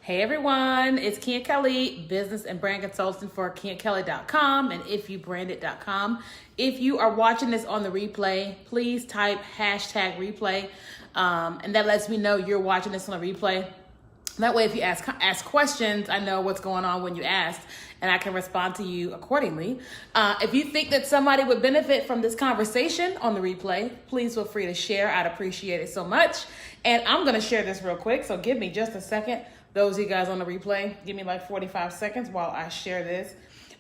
Hey everyone, it's Kia Kelly, business and brand consultant for KiaKelly.com and ifyoubrandit.com. If you are watching this on the replay, please type hashtag replay, and that lets me know you're watching this on the replay. That way, if you ask questions, I know what's going on when you asked, and I can respond to you accordingly. If you think that somebody would benefit from this conversation on the replay, please feel free to share. I'd appreciate it so much. And I'm going to share this real quick, so give me just a second. Those of you guys on the replay, give me like 45 seconds while I share this.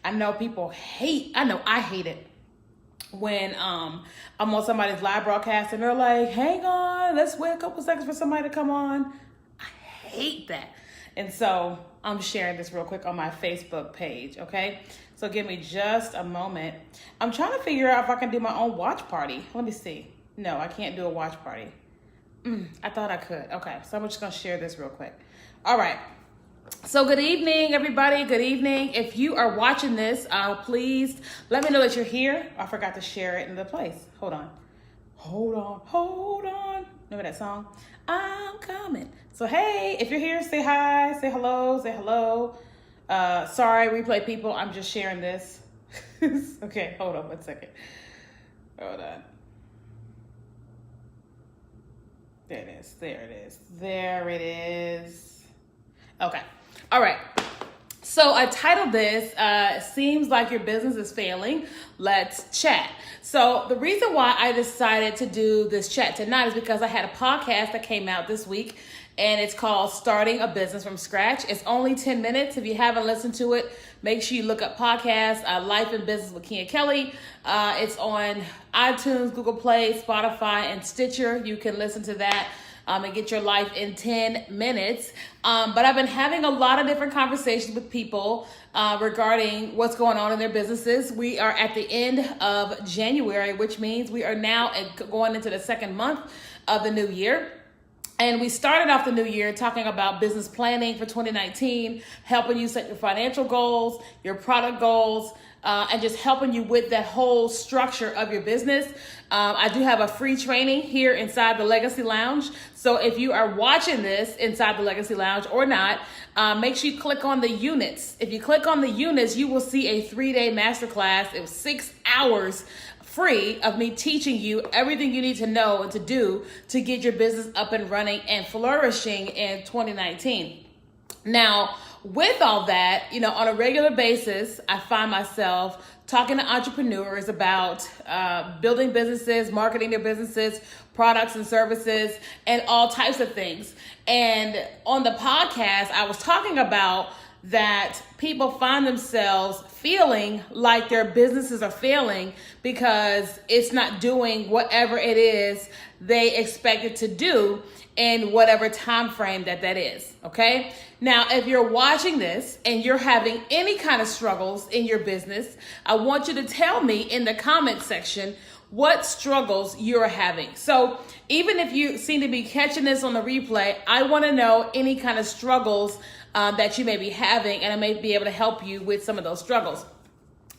I know I hate it when I'm on somebody's live broadcast and they're like, hang on, let's wait a couple seconds for somebody to come on. I hate that. And so I'm sharing this real quick on my Facebook page, okay? So give me just a moment. I'm trying to figure out if I can do my own watch party. Let me see. No, I can't do a watch party. I thought I could. Okay, so I'm just gonna share this real quick. All right. So good evening, everybody. Good evening. If you are watching this, please let me know that you're here. I forgot to share it in the place. Hold on. Remember that song? I'm coming. So, hey, if you're here, say hi, say hello. Sorry, replay people. I'm just sharing this. Okay, hold on one second. Hold on. There it is. Okay. All right. So I titled this, Seems Like Your Business is Failing. Let's chat. So the reason why I decided to do this chat tonight is because I had a podcast that came out this week, and it's called Starting a Business from Scratch. It's only 10 minutes. If you haven't listened to it, make sure you look up podcast, Life and Business with Kia Kelly. It's on iTunes, Google Play, Spotify, and Stitcher. You can listen to that and get your life in 10 minutes. But I've been having a lot of different conversations with people regarding what's going on in their businesses. We are at the end of January, which means we are now going into the second month of the new year. And we started off the new year talking about business planning for 2019, helping you set your financial goals, your product goals, and just helping you with that whole structure of your business. I do have a free training here inside the Legacy Lounge. So if you are watching this inside the Legacy Lounge or not, make sure you click on the units. If you click on the units, you will see a 3-day masterclass. It was 6 hours free of me teaching you everything you need to know and to do to get your business up and running and flourishing in 2019. Now, with all that, on a regular basis, I find myself talking to entrepreneurs about building businesses, marketing their businesses, products and services, and all types of things. And on the podcast, I was talking about that people find themselves feeling like their businesses are failing because it's not doing whatever it is they expect it to do in whatever time frame that is, okay? Now, if you're watching this and you're having any kind of struggles in your business, I want you to tell me in the comment section what struggles you're having. So even if you seem to be catching this on the replay, I want to know any kind of struggles that you may be having, and I may be able to help you with some of those struggles.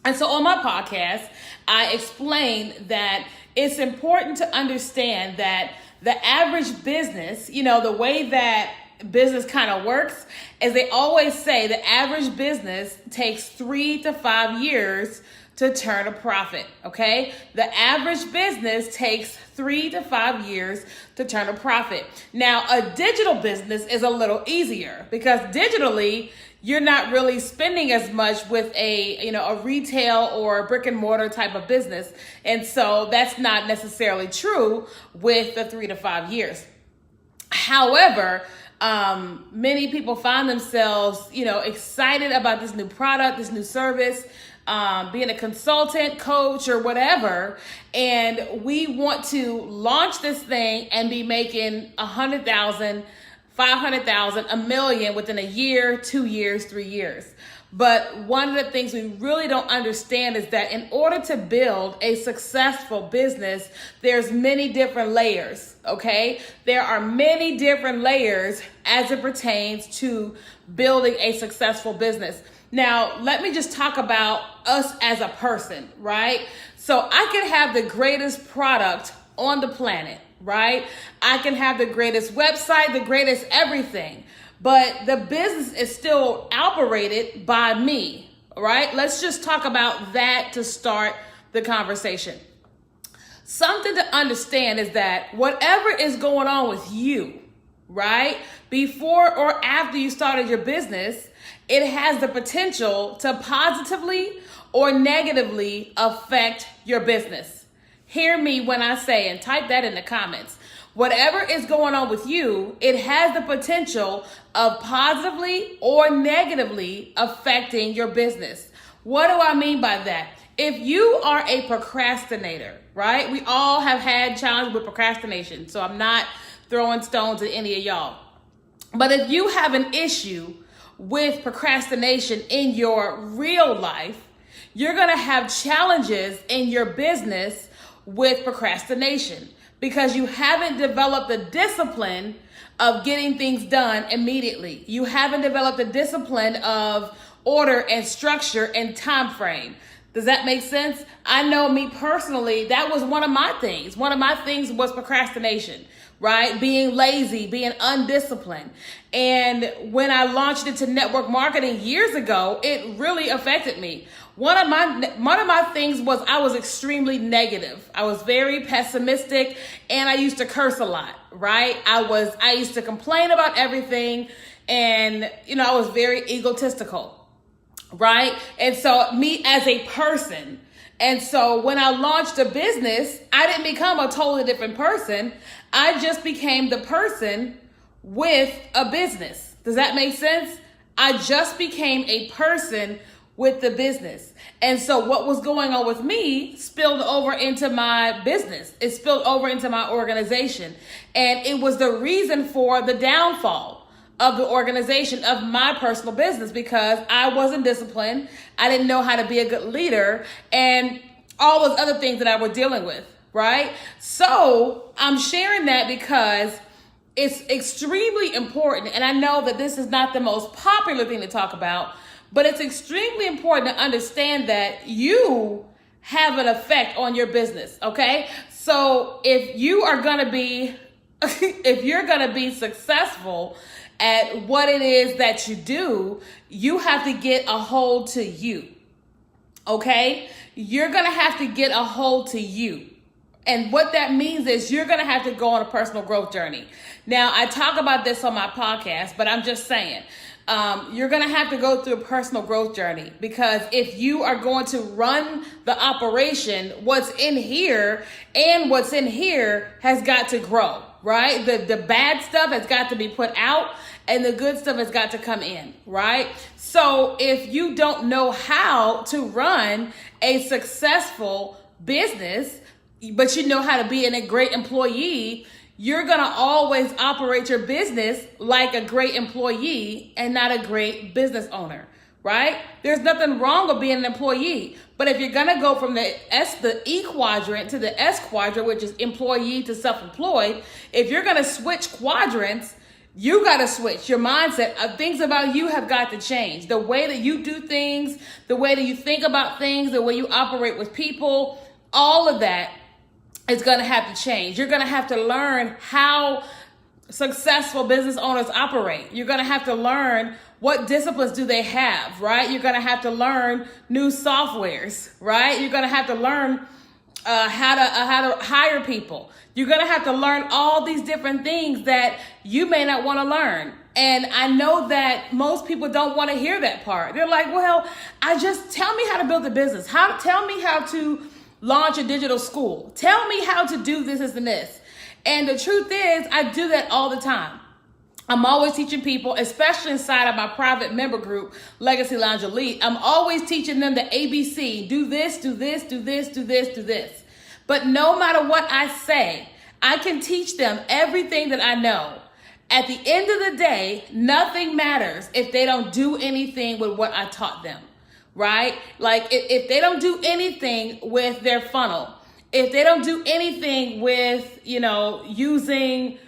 And so on my podcast, I explain that it's important to understand that the average business, the way that business kind of works is they always say the average business takes 3 to 5 years to turn a profit, okay? The average business takes 3 to 5 years to turn a profit. Now, a digital business is a little easier because digitally, you're not really spending as much with a retail or brick and mortar type of business. And so that's not necessarily true with the 3 to 5 years. However, many people find themselves, excited about this new product, this new service, being a consultant, coach, or whatever, and we want to launch this thing and be making 100,000, 500,000, $1 million within a year, 2 years, 3 years. But one of the things we really don't understand is that in order to build a successful business, there's many different layers, okay? There are many different layers as it pertains to building a successful business. Now, let me just talk about us as a person, right? So I can have the greatest product on the planet, right? I can have the greatest website, the greatest everything. but the business is still operated by me, right? Let's just talk about that to start the conversation. Something to understand is that whatever is going on with you, right, before or after you started your business, it has the potential to positively or negatively affect your business. Hear me when I say, and type that in the comments, whatever is going on with you, it has the potential of positively or negatively affecting your business. What do I mean by that? If you are a procrastinator, right? We all have had challenges with procrastination, so I'm not throwing stones at any of y'all. But if you have an issue with procrastination in your real life, you're going to have challenges in your business with procrastination because you haven't developed the discipline of getting things done immediately. You haven't developed the discipline of order and structure and time frame. Does that make sense? I know me personally, that was one of my things. One of my things was procrastination, right? Being lazy, being undisciplined. And when I launched into network marketing years ago, it really affected me. One of my things was I was extremely negative. I was very pessimistic and I used to curse a lot, right? I used to complain about everything and, I was very egotistical. Right? And so me as a person. And so when I launched a business, I didn't become a totally different person. I just became the person with a business. Does that make sense? I just became a person with the business. And so what was going on with me spilled over into my business. It spilled over into my organization. And it was the reason for the downfall of the organization of my personal business because I wasn't disciplined. I didn't know how to be a good leader and all those other things that I was dealing with, right? So I'm sharing that because it's extremely important. And I know that this is not the most popular thing to talk about, but it's extremely important to understand that you have an effect on your business, okay? So if you are going to be, if you're going to be successful at what it is that you do, you have to get a hold to you. Okay? You're going to have to get a hold to you. And what that means is you're going to have to go on a personal growth journey. Now, I talk about this on my podcast, but I'm just saying, you're going to have to go through a personal growth journey because if you are going to run the operation, what's in here and what's in here has got to grow. Right? The bad stuff has got to be put out and the good stuff has got to come in, right? So if you don't know how to run a successful business, but you know how to be a great employee, you're going to always operate your business like a great employee and not a great business owner, right? There's nothing wrong with being an employee. But if you're going to go from the E quadrant to the S quadrant, which is employee to self-employed, if you're going to switch quadrants, you got to switch your mindset. Things about you have got to change. The way that you do things, the way that you think about things, the way you operate with people, all of that is going to have to change. You're going to have to learn how successful business owners operate. You're going to have to learn what disciplines do they have, right? You're going to have to learn new softwares, right? You're going to have to learn how to hire people. You're going to have to learn all these different things that you may not want to learn. And I know that most people don't want to hear that part. They're like, well, tell me how to build a business. Tell me how to launch a digital school. Tell me how to do this and this. And the truth is, I do that all the time. I'm always teaching people, especially inside of my private member group, Legacy Lounge Elite. I'm always teaching them the ABC. Do this, do this, do this, do this, do this. But no matter what I say, I can teach them everything that I know. At the end of the day, nothing matters if they don't do anything with what I taught them, right? Like if they don't do anything with their funnel, if they don't do anything with, using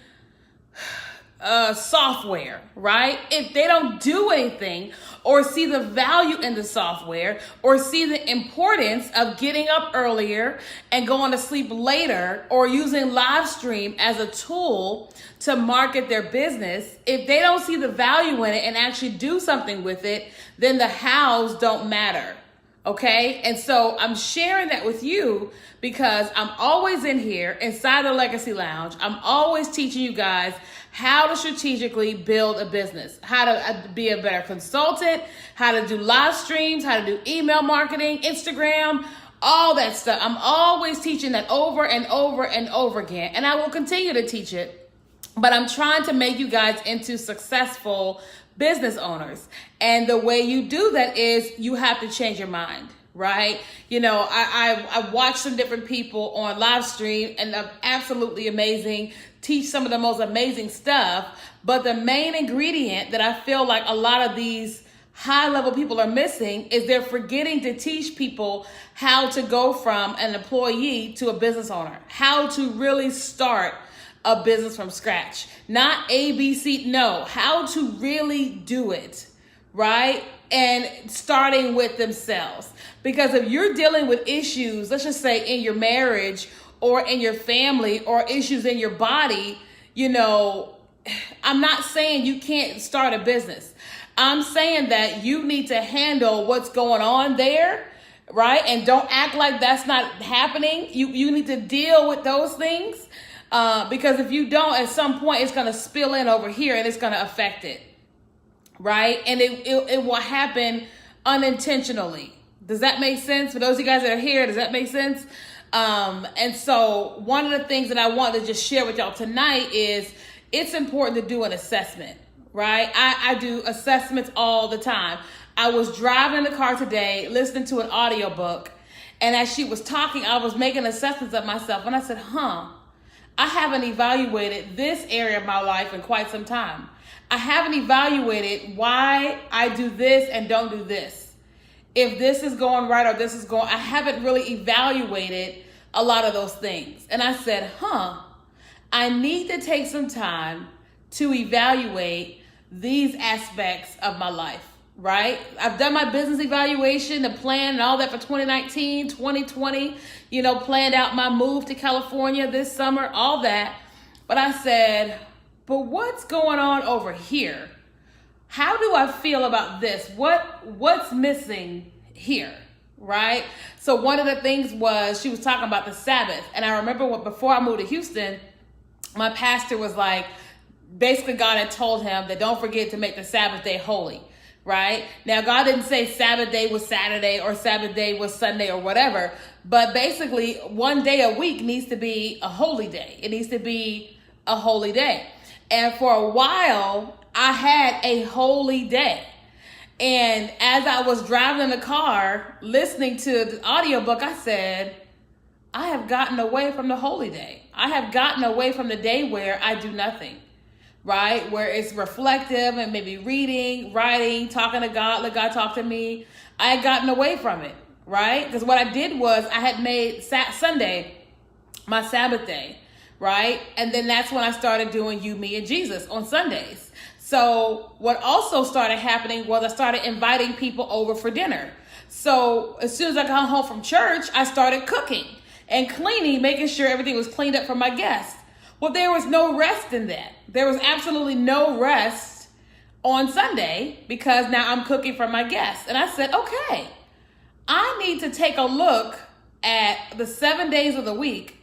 software, right? If they don't do anything or see the value in the software or see the importance of getting up earlier and going to sleep later or using live stream as a tool to market their business, if they don't see the value in it and actually do something with it, then the hows don't matter. Okay. And so I'm sharing that with you because I'm always in here inside the Legacy Lounge. I'm always teaching you guys how to strategically build a business, how to be a better consultant, how to do live streams, how to do email marketing, Instagram, all that stuff. I'm always teaching that over and over and over again. And I will continue to teach it, but I'm trying to make you guys into successful business owners. And the way you do that is you have to change your mind, right? You know, I watch some different people on live stream and they're absolutely amazing, teach some of the most amazing stuff. But the main ingredient that I feel like a lot of these high level people are missing is they're forgetting to teach people how to go from an employee to a business owner, how to really start a business from scratch. Not ABC, no, how to really do it, right? And starting with themselves. Because if you're dealing with issues, let's just say in your marriage or in your family or issues in your body, you know, I'm not saying you can't start a business. I'm saying that you need to handle what's going on there, right? And don't act like that's not happening. You need to deal with those things. Because if you don't, at some point, it's going to spill in over here and it's going to affect it, right? And it will happen unintentionally. Does that make sense? For those of you guys that are here, does that make sense? And so one of the things that I want to just share with y'all tonight is it's important to do an assessment, right? I do assessments all the time. I was driving in the car today, listening to an audiobook, and as she was talking, I was making assessments of myself, and I said, I haven't evaluated this area of my life in quite some time. I haven't evaluated why I do this and don't do this. If this is going right or this is going, I haven't really evaluated a lot of those things. And I said, I need to take some time to evaluate these aspects of my life, right? I've done my business evaluation, the plan and all that for 2019, 2020, you know, planned out my move to California this summer, all that. But I said, but what's going on over here? How do I feel about this? What's missing here, right? So one of the things was she was talking about the Sabbath. And I remember before I moved to Houston, my pastor was like, basically God had told him that don't forget to make the Sabbath day holy. Right? Now, God didn't say Sabbath day was Saturday or Sabbath day was Sunday or whatever, but basically one day a week needs to be a holy day. It needs to be a holy day. And for a while, I had a holy day. And as I was driving in the car, listening to the audiobook, I said, I have gotten away from the holy day. I have gotten away from the day where I do nothing. Right? Where it's reflective and maybe reading, writing, talking to God, let God talk to me. I had gotten away from it, right? Because what I did was I had made Sunday my Sabbath day, right? And then that's when I started doing You, Me, and Jesus on Sundays. So what also started happening was I started inviting people over for dinner. So as soon as I got home from church, I started cooking and cleaning, making sure everything was cleaned up for my guests. Well, there was no rest in that. There was absolutely no rest on Sunday because now I'm cooking for my guests. And I said, okay, I need to take a look at the 7 days of the week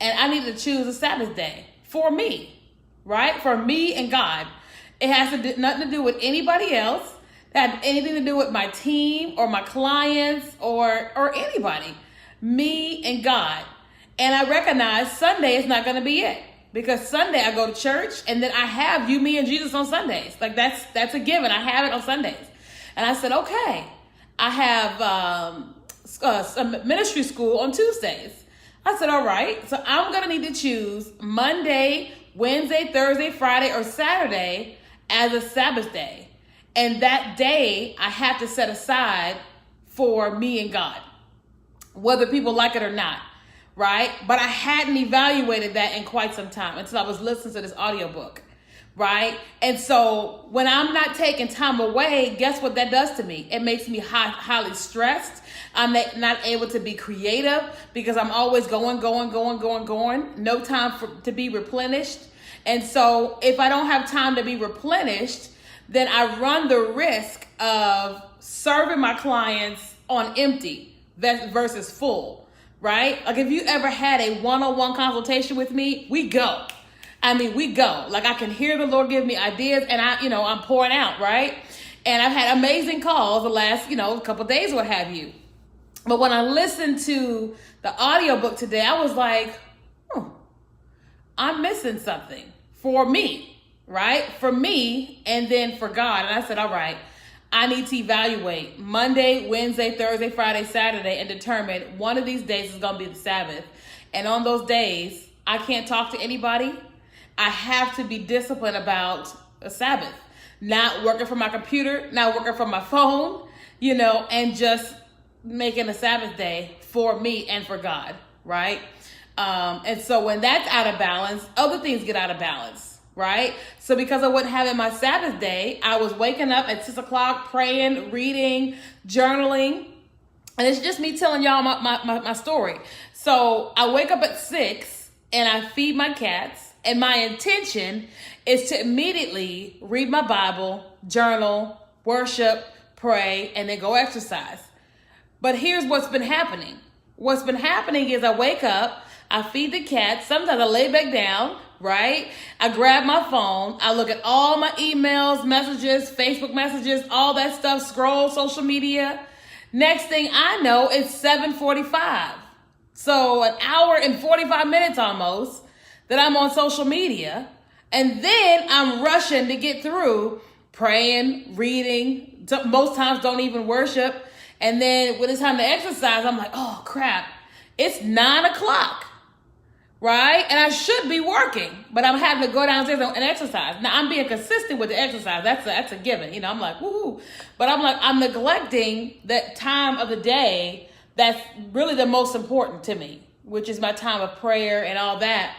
and I need to choose a Sabbath day for me, right? For me and God. It has nothing to do with anybody else. That had anything to do with my team or my clients or anybody. Me and God. And I recognize Sunday is not going to be it. Because Sunday I go to church and then I have You, Me, and Jesus on Sundays. Like that's a given. I have it on Sundays. And I said, okay, I have some ministry school on Tuesdays. I said, all right, so I'm going to need to choose Monday, Wednesday, Thursday, Friday, or Saturday as a Sabbath day. And that day I have to set aside for me and God, whether people like it or not. Right? But I hadn't evaluated that in quite some time until I was listening to this audiobook. right? And so when I'm not taking time away, guess what that does to me? It makes me highly stressed. I'm not able to be creative because I'm always going. No time to be replenished. And so if I don't have time to be replenished, then I run the risk of serving my clients on empty versus full, right? Like if you ever had a one-on-one consultation with me, we go. We go. Like I can hear the Lord give me ideas and I'm pouring out, right? And I've had amazing calls the last, couple of days, what have you. But when I listened to the audiobook today, I was like, I'm missing something for me, right? For me and then for God. And I said, all right, I need to evaluate Monday, Wednesday, Thursday, Friday, Saturday, and determine one of these days is going to be the Sabbath. And on those days, I can't talk to anybody. I have to be disciplined about a Sabbath, not working from my computer, not working from my phone, and just making a Sabbath day for me and for God, right? And so when that's out of balance, other things get out of balance, right? So because I wasn't having my Sabbath day, I was waking up at 6 o'clock, praying, reading, journaling. And it's just me telling y'all my story. So I wake up at 6 and I feed my cats. And my intention is to immediately read my Bible, journal, worship, pray, and then go exercise. But here's what's been happening. What's been happening is I wake up, I feed the cats, sometimes I lay back down, right? I grab my phone, I look at all my emails, messages, Facebook messages, all that stuff, scroll social media. Next thing I know, it's 7:45. So an hour and 45 minutes almost that I'm on social media. And then I'm rushing to get through praying, reading, most times don't even worship. And then when it's time to exercise, I'm like, oh crap, it's 9 o'clock, right? And I should be working, but I'm having to go downstairs and exercise. Now I'm being consistent with the exercise. That's a given. I'm like, woohoo. But I'm neglecting that time of the day that's really the most important to me, which is my time of prayer and all that.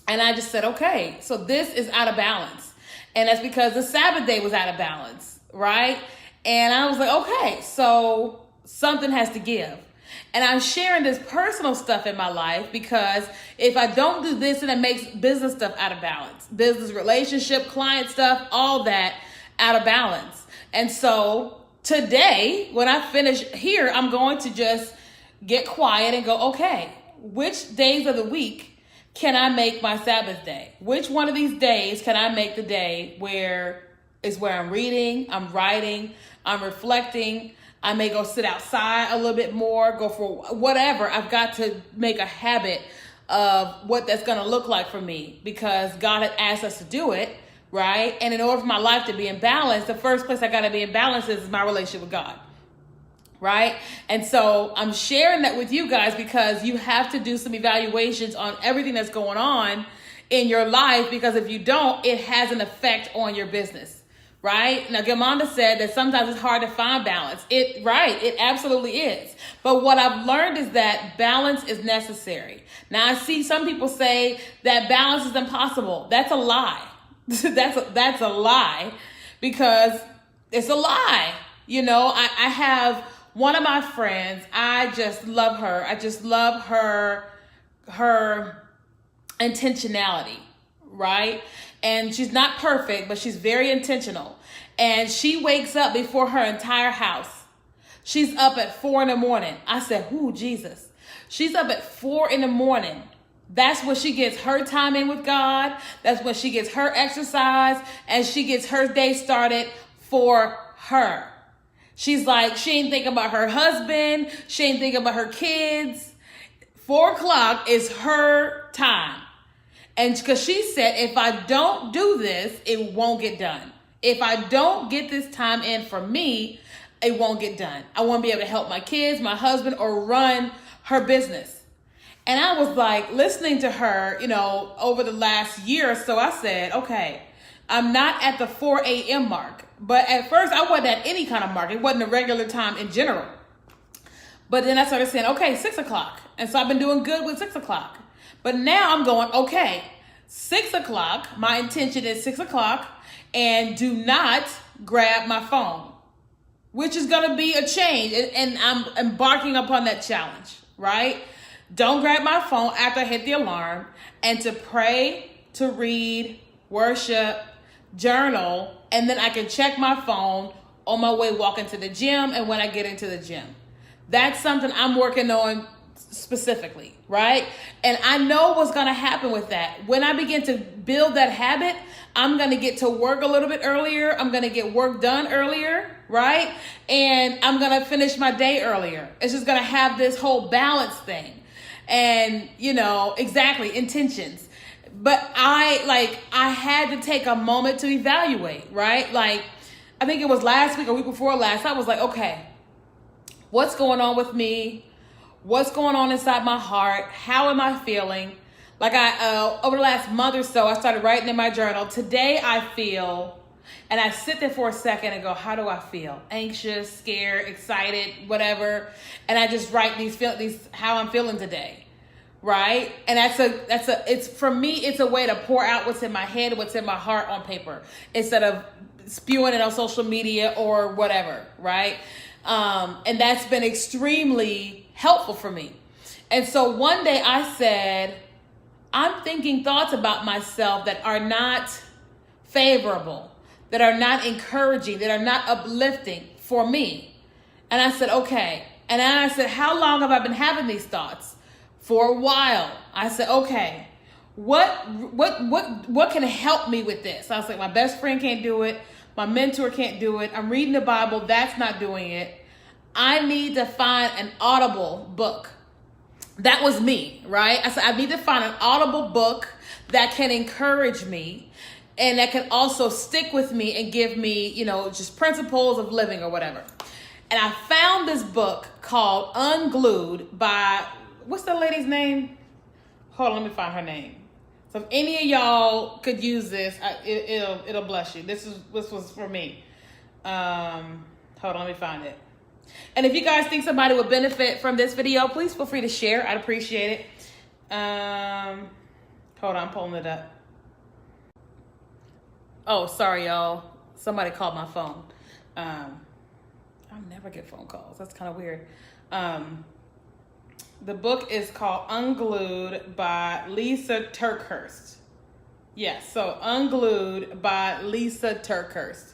And I just said, okay, so this is out of balance. And that's because the Sabbath day was out of balance, right? And I was like, okay, so something has to give. And I'm sharing this personal stuff in my life because if I don't do this, then it makes business stuff out of balance. Business, relationship, client stuff, all that out of balance. And so today, when I finish here, I'm going to just get quiet and go, okay, which days of the week can I make my Sabbath day? Which one of these days can I make the day where I'm reading, I'm writing, I'm reflecting. I may go sit outside a little bit more, go for whatever. I've got to make a habit of what that's going to look like for me because God had asked us to do it, right? And in order for my life to be in balance, the first place I got to be in balance is my relationship with God. Right? And so I'm sharing that with you guys because you have to do some evaluations on everything that's going on in your life because if you don't, it has an effect on your business. Right? Now, Gamanda said that sometimes it's hard to find balance. It absolutely is. But what I've learned is that balance is necessary. Now, I see some people say that balance is impossible. That's a lie. That's a lie because it's a lie. I have one of my friends, I just love her. I just love her intentionality, right? And she's not perfect, but she's very intentional. And she wakes up before her entire house. She's up at 4 a.m. I said, ooh, Jesus. She's up at 4 a.m. That's when she gets her time in with God. That's when she gets her exercise and she gets her day started for her. She's like, she ain't thinking about her husband. She ain't thinking about her kids. 4 o'clock is her time. And because she said, if I don't do this, it won't get done. If I don't get this time in for me, it won't get done. I won't be able to help my kids, my husband, or run her business. And I was like, listening to her, over the last year or so, I said, okay, I'm not at the 4 a.m. mark. But at first, I wasn't at any kind of mark. It wasn't a regular time in general. But then I started saying, okay, 6 o'clock. And so I've been doing good with 6 o'clock. But now I'm going, okay, 6 o'clock, my intention is 6 o'clock, and do not grab my phone, which is going to be a change. And I'm embarking upon that challenge, right? Don't grab my phone after I hit the alarm, and to pray, to read, worship, journal, and then I can check my phone on my way walking to the gym and when I get into the gym. That's something I'm working on specifically, right? And I know what's going to happen with that. When I begin to build that habit, I'm going to get to work a little bit earlier. I'm going to get work done earlier, right? And I'm going to finish my day earlier. It's just going to have this whole balance thing. And, exactly, intentions. But I had to take a moment to evaluate, right? Like, I think it was last week or week before last, I was like, okay, what's going on with me? What's going on inside my heart? How am I feeling? Like over the last month or so, I started writing in my journal. Today I feel, and I sit there for a second and go, how do I feel? Anxious, scared, excited, whatever. And I just write these how I'm feeling today, right? And it's for me, it's a way to pour out what's in my head, what's in my heart on paper, instead of spewing it on social media or whatever, right? And that's been extremely helpful for me. And so one day I said, I'm thinking thoughts about myself that are not favorable, that are not encouraging, that are not uplifting for me. And I said, okay. And then I said, how long have I been having these thoughts? For a while. I said, okay, what can help me with this? I was like, my best friend can't do it. My mentor can't do it. I'm reading the Bible. That's not doing it. I need to find an audible book. That was me, right? I said, I need to find an audible book that can encourage me and that can also stick with me and give me, just principles of living or whatever. And I found this book called Unglued by, what's the lady's name? Hold on, let me find her name. So if any of y'all could use this, it'll bless you. This was for me. Hold on, let me find it. And if you guys think somebody would benefit from this video, please feel free to share. I'd appreciate it. Hold on, I'm pulling it up. Oh, sorry, y'all. Somebody called my phone. I'll never get phone calls. That's kind of weird. The book is called Unglued by Lysa TerKeurst. Yes, so Unglued by Lysa TerKeurst.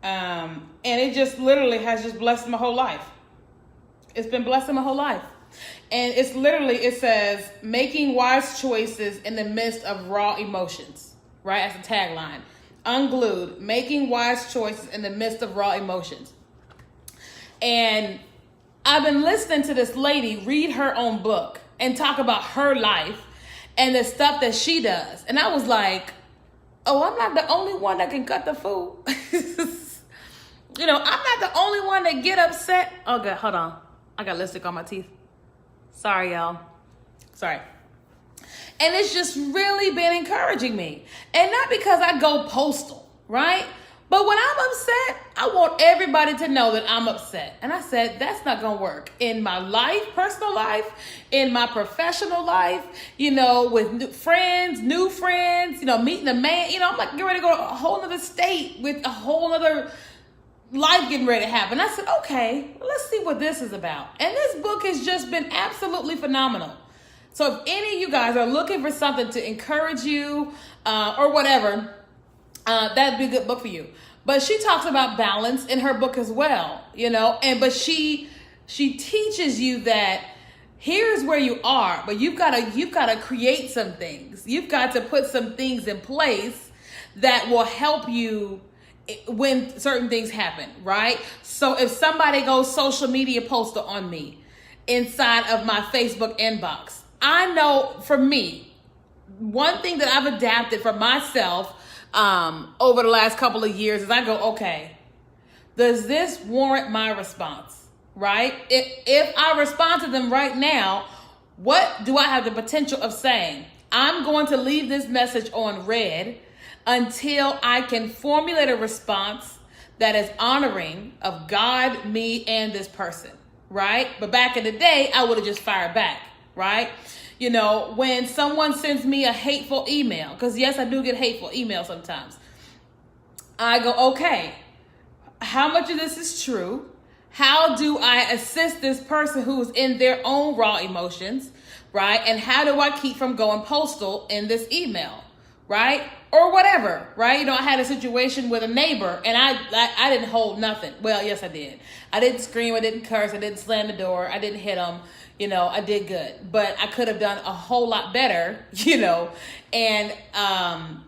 And it just literally has just blessed my whole life. It's been blessing my whole life. And it says, making wise choices in the midst of raw emotions, right? That's a tagline. Unglued, making wise choices in the midst of raw emotions. And I've been listening to this lady read her own book and talk about her life and the stuff that she does. And I was like, oh, I'm not the only one that can cut the food. I'm not the only one that get upset. Oh, God, hold on. I got lipstick on my teeth. Sorry, y'all. Sorry. And it's just really been encouraging me. And not because I go postal, right? But when I'm upset, I want everybody to know that I'm upset. And I said, that's not going to work in my life, personal life, in my professional life, with new friends, meeting a man. I'm like, getting ready to go to a whole other state with a whole other life getting ready to happen. I said, okay, let's see what this is about. And this book has just been absolutely phenomenal. So if any of you guys are looking for something to encourage you or whatever, that'd be a good book for you. But she talks about balance in her book as well, but she teaches you that here's where you are, but you've got to create some things. You've got to put some things in place that will help you when certain things happen, right? So if somebody goes social media poster on me inside of my Facebook inbox, I know for me, one thing that I've adapted for myself over the last couple of years is I go, okay, does this warrant my response, right? If I respond to them right now, what do I have the potential of saying? I'm going to leave this message on read until I can formulate a response that is honoring of God, me, and this person, right? But back in the day, I would have just fired back, right? You know, when someone sends me a hateful email, because yes, I do get hateful emails sometimes. I go, okay, how much of this is true? How do I assist this person who's in their own raw emotions, right? And how do I keep from going postal in this email, right? Or whatever, right? You know, I had a situation with a neighbor and I didn't hold nothing. Well, yes, I did. I didn't scream, I didn't curse, I didn't slam the door, I didn't hit him. You know, I did good, but I could have done a whole lot better, you know. And,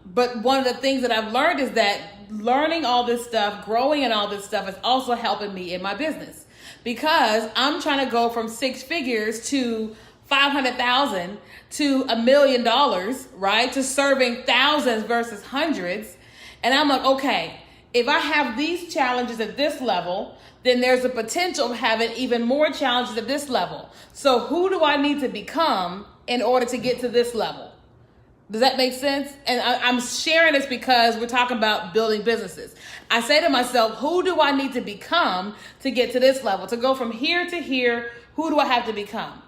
but one of the things that I've learned is that learning all this stuff, growing in all this stuff is also helping me in my business, because I'm trying to go from 6 figures to 500,000 to $1 million, right? To serving thousands versus hundreds. And I'm like, okay, if I have these challenges at this level, then there's a potential of having even more challenges at this level. So who do I need to become in order to get to this level? Does that make sense? And I'm sharing this because we're talking about building businesses. I say to myself, who do I need to become to get to this level? To go from here to here, who do I have to become?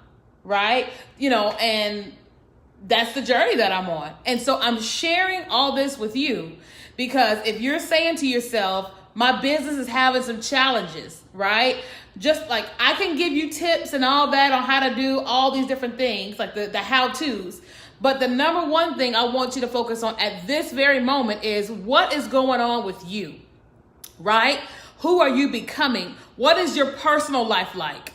Right? You know, and that's the journey that I'm on. And so I'm sharing all this with you because if you're saying to yourself, my business is having some challenges, right? Just like I can give you tips and all that on how to do all these different things, like the how-tos. But the number one thing I want you to focus on at this very moment is what is going on with you, right? Who are you becoming? What is your personal life like?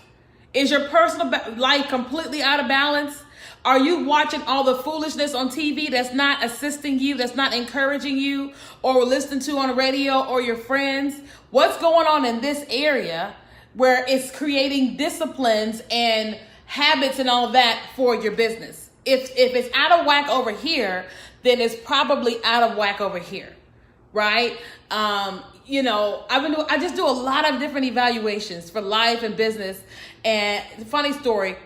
Is your personal life completely out of balance? Are you watching all the foolishness on TV that's not assisting you, that's not encouraging you, or listening to on the radio or your friends? What's going on in this area where it's creating disciplines and habits and all that for your business? If it's out of whack over here, then it's probably out of whack over here, right? You know, I just do a lot of different evaluations for life and business. And funny story,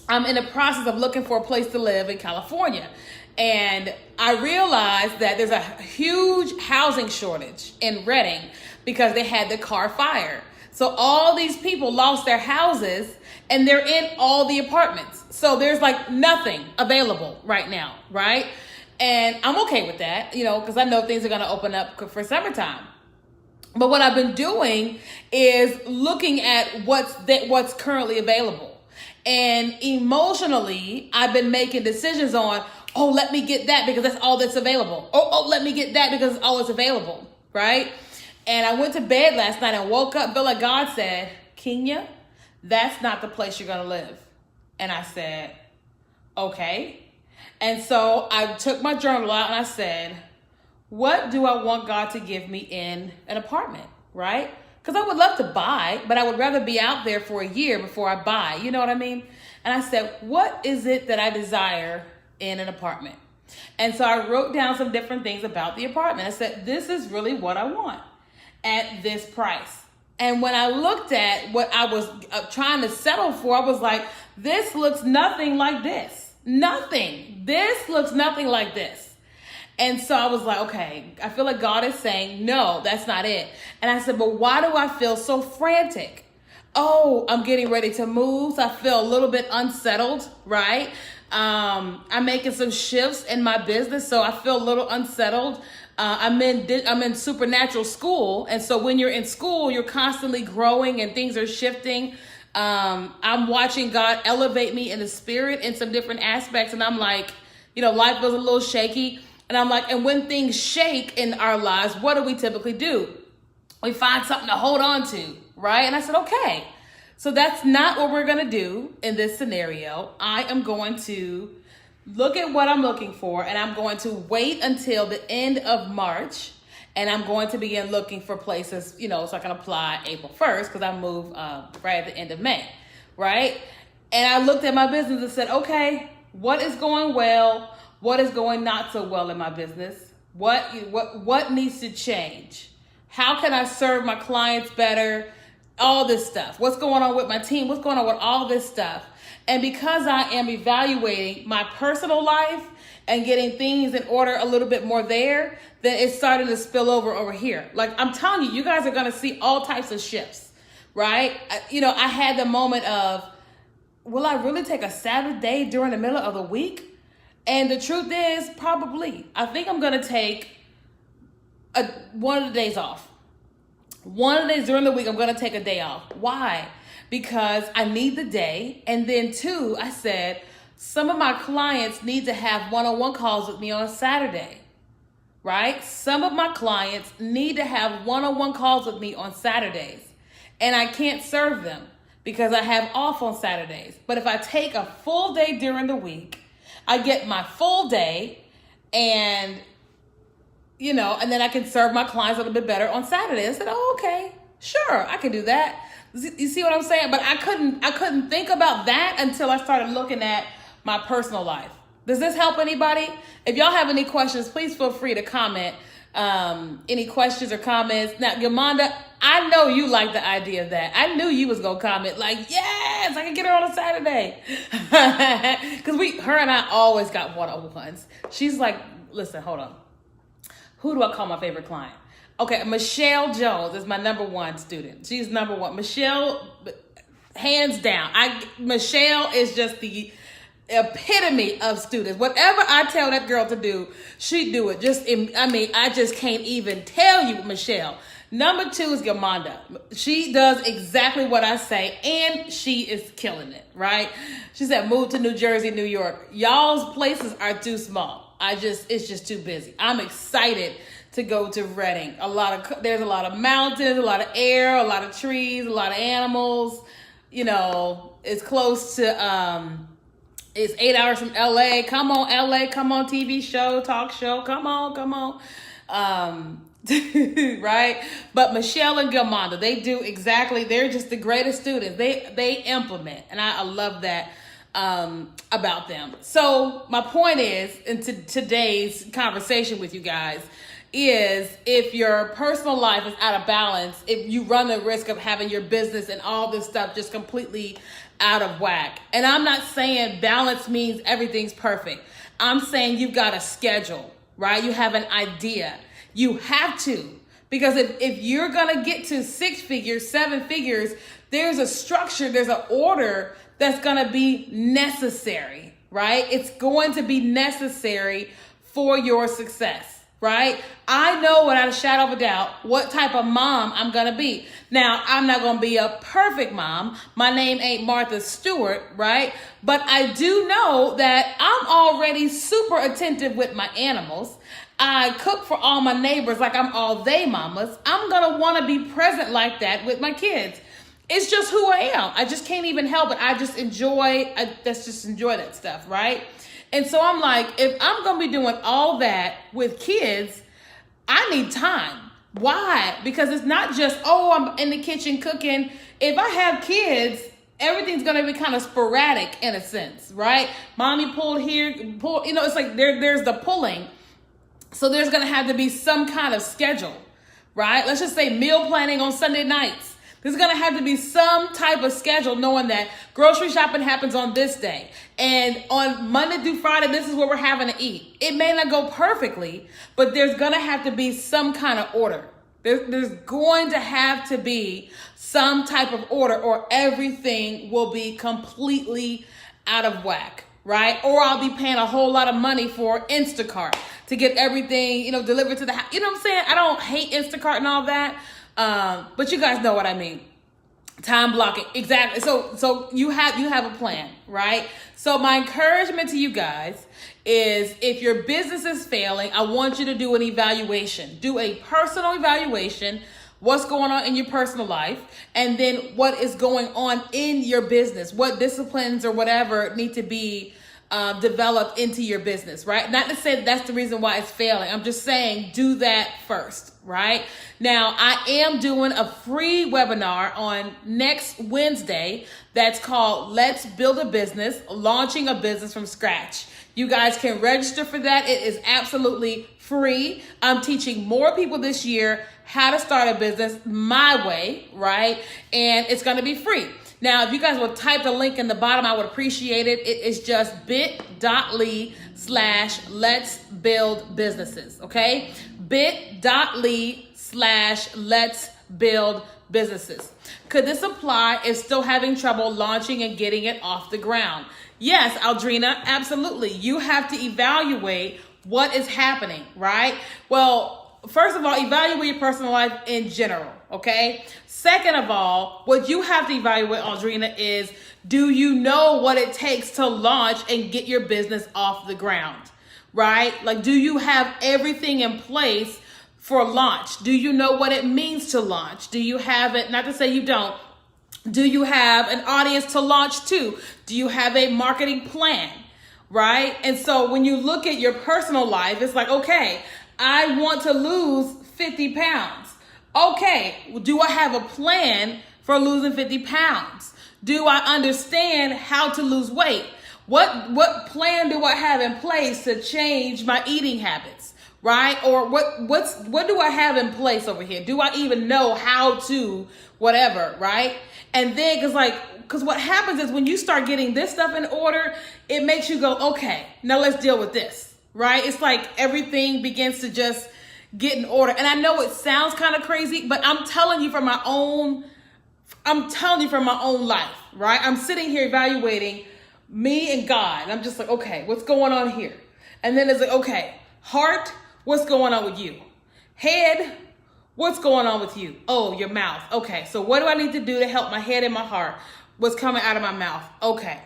I'm in the process of looking for a place to live in California. And I realized that there's a huge housing shortage in Redding because they had the Carr fire. So all these people lost their houses and they're in all the apartments. So there's like nothing available right now, right? And I'm okay with that, you know, because I know things are going to open up for summertime. But what I've been doing is looking at what's currently available. And emotionally, I've been making decisions on, oh, let me get that because that's all that's available. Oh, let me get that because it's all that's available, right? And I went to bed last night and woke up, felt like God said, Kenya, that's not the place you're going to live. And I said, okay. And so I took my journal out and I said, what do I want God to give me in an apartment, right? Because I would love to buy, but I would rather be out there for a year before I buy. You know what I mean? And I said, what is it that I desire in an apartment? And so I wrote down some different things about the apartment. I said, this is really what I want at this price. And when I looked at what I was trying to settle for, I was like, this looks nothing like this. Nothing. This looks nothing like this. And so I was like, okay, I feel like God is saying, no, that's not it. And I said, but why do I feel so frantic? Oh, I'm getting ready to move. So I feel a little bit unsettled, right? I'm making some shifts in my business, so I feel a little unsettled. I'm in supernatural school. And so when you're in school, you're constantly growing and things are shifting. I'm watching God elevate me in the spirit in some different aspects. And I'm like, you know, life was a little shaky. And I'm like, and when things shake in our lives, what do we typically do? We find something to hold on to, right? And I said, okay, so that's not what we're going to do in this scenario. I am going to look at what I'm looking for, and I'm going to wait until the end of March, and I'm going to begin looking for places, you know, so I can apply April 1st because I move right at the end of May, right? And I looked at my business and said, okay, what is going well? What is going not so well in my business? What needs to change? How can I serve my clients better? All this stuff. What's going on with my team? What's going on with all this stuff? And because I am evaluating my personal life and getting things in order a little bit more there, then it's starting to spill over here. Like I'm telling you, you guys are going to see all types of shifts, right? You know, I had the moment of, will I really take a Sabbath day during the middle of the week? And the truth is, probably. I think I'm going to take one of the days off. One of the days during the week, I'm going to take a day off. Why? Because I need the day. And then two, I said, some of my clients need to have one-on-one calls with me on a Saturday, right? Some of my clients need to have one-on-one calls with me on Saturdays. And I can't serve them because I have off on Saturdays. But if I take a full day during the week, I get my full day and, and then I can serve my clients a little bit better on Saturday. I said, oh, okay, sure, I can do that. You see what I'm saying? But I couldn't think about that until I started looking at my personal life. Does this help anybody? If y'all have any questions, please feel free to comment. Any questions or comments. Now, Yamanda, I know you like the idea of that. I knew you was going to comment like, yes, I can get her on a Saturday. Because her and I always got one-on-ones. She's like, listen, hold on. Who do I call my favorite client? Okay, Michelle Jones is my number one student. She's number one. Michelle, hands down. Michelle is just the epitome of students. Whatever I tell that girl to do, she do it. I just can't even tell you, Michelle. Number two is Yamanda. She does exactly what I say, and she is killing it, right? She said, move to New Jersey, New York. Y'all's places are too small. It's just too busy. I'm excited to go to Reading. There's a lot of mountains, a lot of air, a lot of trees, a lot of animals. It's close to, it's 8 hours from LA. Come on, LA. Come on, TV show, talk show. Come on. Right? But Michelle and Yamanda, they're just the greatest students. They implement. And I love that about them. So my point is, in today's conversation with you guys, is if your personal life is out of balance, if you run the risk of having your business and all this stuff just completely out of whack. And I'm not saying balance means everything's perfect. I'm saying you've got a schedule, right? You have an idea. You have to. Because if you're going to get to 6 figures, 7 figures, there's a structure, there's an order that's going to be necessary, right? It's going to be necessary for your success. Right? I know without a shadow of a doubt what type of mom I'm going to be. Now, I'm not going to be a perfect mom. My name ain't Martha Stewart, right? But I do know that I'm already super attentive with my animals. I cook for all my neighbors like I'm all they mamas. I'm going to want to be present like that with my kids. It's just who I am. I just can't even help it. I just enjoy that stuff, right? And so I'm like, if I'm going to be doing all that with kids, I need time. Why? Because it's not just, I'm in the kitchen cooking. If I have kids, everything's going to be kind of sporadic in a sense, right? Mommy pulled here, it's like there's the pulling. So there's going to have to be some kind of schedule, right? Let's just say meal planning on Sunday nights. There's going to have to be some type of schedule knowing that grocery shopping happens on this day. And on Monday through Friday, this is what we're having to eat. It may not go perfectly, but there's going to have to be some kind of order. There's going to have to be some type of order or everything will be completely out of whack, right? Or I'll be paying a whole lot of money for Instacart to get everything, delivered to the house. You know what I'm saying? I don't hate Instacart and all that. But you guys know what I mean. Time blocking. Exactly. So you have a plan, right? So my encouragement to you guys is if your business is failing, I want you to do an evaluation. Do a personal evaluation. What's going on in your personal life, and then what is going on in your business. What disciplines or whatever need to be developed into your business, right? Not to say that's the reason why it's failing. I'm just saying do that first, right? Now, I am doing a free webinar on next Wednesday that's called Let's Build a Business, Launching a Business from Scratch. You guys can register for that. It is absolutely free. I'm teaching more people this year how to start a business my way, right? And it's going to be free. Now, if you guys will type the link in the bottom, I would appreciate it. It is just bit.ly/let's build businesses, okay? bit.ly/let's build businesses. Could this apply if still having trouble launching and getting it off the ground? Yes, Aldrina, absolutely. You have to evaluate what is happening, right? Well, first of all, evaluate your personal life in general, okay? Second of all, what you have to evaluate, Aldrina, is do you know what it takes to launch and get your business off the ground, right? Like, do you have everything in place for launch? Do you know what it means to launch? Do you have it, not to say you don't, do you have an audience to launch to? Do you have a marketing plan, right? And so when you look at your personal life, it's like, okay, I want to lose 50 pounds. Okay, do I have a plan for losing 50 pounds? Do I understand how to lose weight? What plan do I have in place to change my eating habits, right? Or what do I have in place over here? Do I even know how to whatever, right? And then because what happens is when you start getting this stuff in order, it makes you go, okay, now let's deal with this, right? It's like everything begins to just get in order. And I know it sounds kind of crazy, but I'm telling you from my own life, right? I'm sitting here evaluating me and God. And I'm just like, okay, what's going on here? And then it's like, okay, heart, what's going on with you? Head, what's going on with you? Oh, your mouth. Okay, so what do I need to do to help my head and my heart? What's coming out of my mouth? Okay,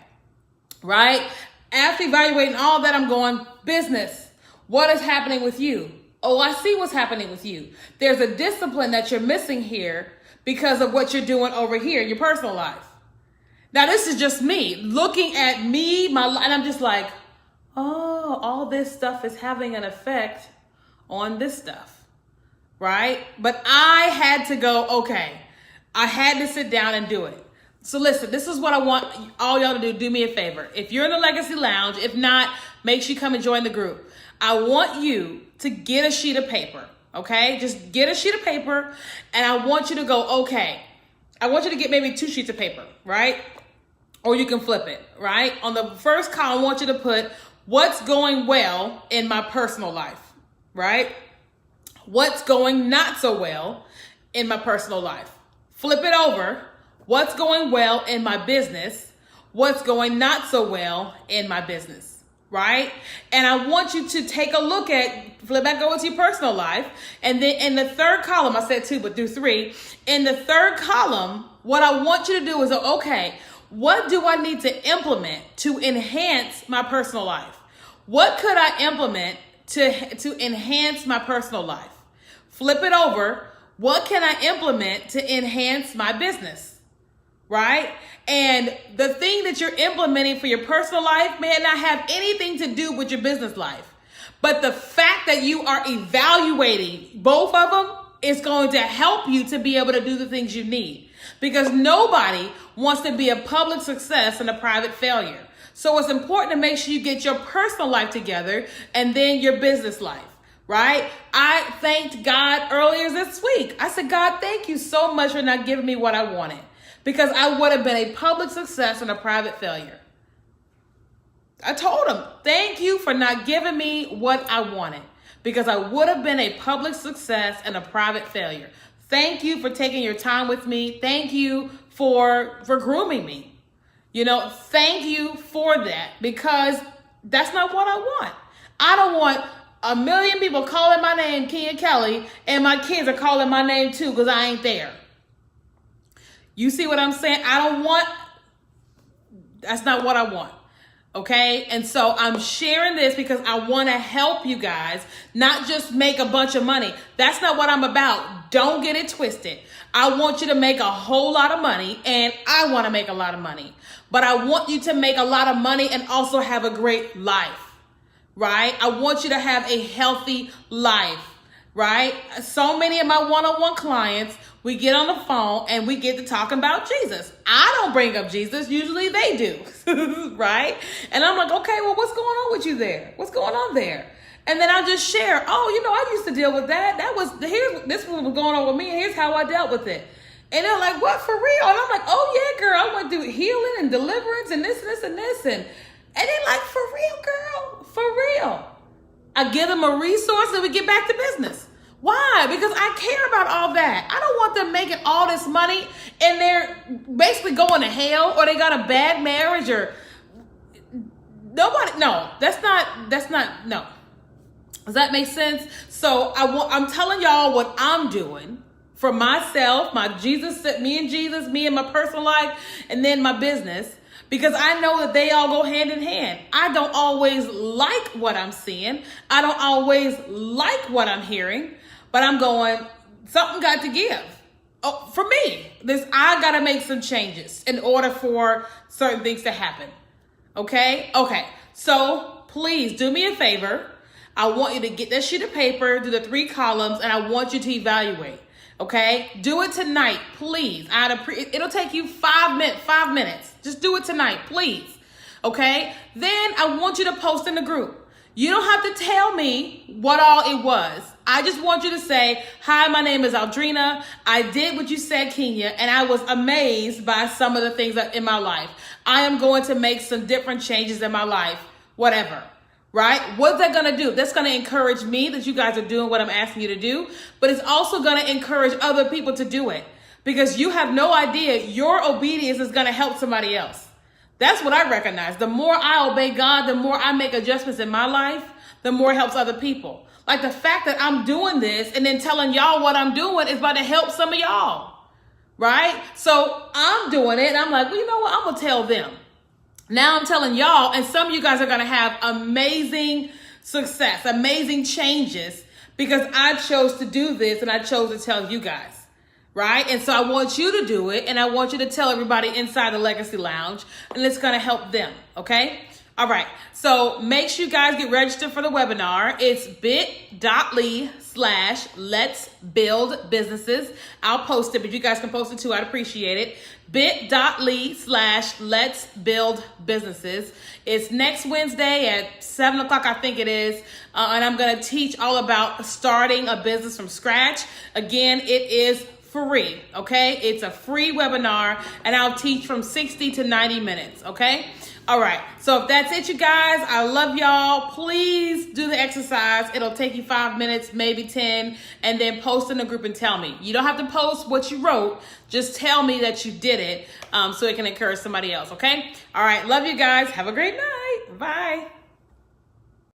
right? After evaluating all that, I'm going, business, what is happening with you? Oh, I see what's happening with you. There's a discipline that you're missing here because of what you're doing over here in your personal life. Now, this is just me looking at me, my life, and I'm just like, oh, all this stuff is having an effect on this stuff, right? But I had to go, okay, I had to sit down and do it. So listen, this is what I want all y'all to do. Do me a favor. If you're in the Legacy Lounge, if not, make sure you come and join the group. I want you to get a sheet of paper, okay? Just get a sheet of paper, and I want you to go, okay, I want you to get maybe 2 sheets of paper, right? Or you can flip it, right? On the first column, I want you to put what's going well in my personal life, right? What's going not so well in my personal life. Flip it over. What's going well in my business? What's going not so well in my business, right? And I want you to take a look at, flip back over to your personal life. And then in the third column, I said 2, but do 3. In the third column, what I want you to do is, okay, what do I need to implement to enhance my personal life? What could I implement to enhance my personal life? Flip it over. What can I implement to enhance my business? Right? And the thing that you're implementing for your personal life may not have anything to do with your business life. But the fact that you are evaluating both of them is going to help you to be able to do the things you need. Because nobody wants to be a public success and a private failure. So it's important to make sure you get your personal life together and then your business life. Right? I thanked God earlier this week. I said, God, thank you so much for not giving me what I wanted. Because I would have been a public success and a private failure. I told him, thank you for not giving me what I wanted. Because I would have been a public success and a private failure. Thank you for taking your time with me. Thank you for grooming me. You know, thank you for that. Because that's not what I want. I don't want 1 million people calling my name, Kenya Kelly, and my kids are calling my name too because I ain't there. You see what I'm saying? That's not what I want. Okay? And so I'm sharing this because I want to help you guys, not just make a bunch of money. That's not what I'm about. Don't get it twisted. I want you to make a whole lot of money, and I want to make a lot of money. But I want you to make a lot of money and also have a great life. Right? I want you to have a healthy life. Right? So many of my one-on-one clients, we get on the phone and we get to talking about Jesus. I don't bring up Jesus. Usually they do. Right? And I'm like, okay, well, what's going on with you there? What's going on there? And then I'll just share, oh, you know, I used to deal with that. This one was going on with me, and here's how I dealt with it. And they're like, what, for real? And I'm like, oh yeah, girl, I went through healing and deliverance and this and this and this. And they're like, for real, girl, for real. I give them a resource and we get back to business. Why? Because I care about all that. I don't want them making all this money and they're basically going to hell, or they got a bad marriage, or nobody, no, that's not, no. Does that make sense? So I'm telling y'all what I'm doing for myself, me and Jesus, me and my personal life, and then my business, because I know that they all go hand in hand. I don't always like what I'm seeing. I don't always like what I'm hearing, but I'm going, something got to give. Oh, for me, I got to make some changes in order for certain things to happen. Okay? So please do me a favor. I want you to get that sheet of paper, do the 3 columns, and I want you to evaluate. Okay? Do it tonight, please. It'll take you 5 minutes. Just do it tonight, please. Okay? Then I want you to post in the group. You don't have to tell me what all it was. I just want you to say, hi, my name is Aldrina. I did what you said, Kenya, and I was amazed by some of the things in my life. I am going to make some different changes in my life, whatever. Right? What's that going to do? That's going to encourage me that you guys are doing what I'm asking you to do, but it's also going to encourage other people to do it, because you have no idea your obedience is going to help somebody else. That's what I recognize. The more I obey God, the more I make adjustments in my life, the more it helps other people. Like the fact that I'm doing this and then telling y'all what I'm doing is about to help some of y'all. Right? So I'm doing it and I'm like, well, you know what? I'm going to tell them. Now I'm telling y'all, and some of you guys are going to have amazing success, amazing changes, because I chose to do this and I chose to tell you guys. Right? And so I want you to do it, and I want you to tell everybody inside the Legacy Lounge, and it's going to help them. Okay? All right. So make sure you guys get registered for the webinar. It's bit.ly/Let's Build Businesses. I'll post it, but you guys can post it too. I'd appreciate it. bit.ly/Let's Build Businesses. It's next Wednesday at 7 o'clock, I think it is. And I'm going to teach all about starting a business from scratch. Again, it is free. Okay. It's a free webinar, and I'll teach from 60 to 90 minutes. Okay. All right. So if that's it, you guys, I love y'all. Please do the exercise. It'll take you 5 minutes, maybe 10, and then post in the group and tell me. You don't have to post what you wrote. Just tell me that you did it, so it can encourage somebody else. Okay. All right. Love you guys. Have a great night. Bye.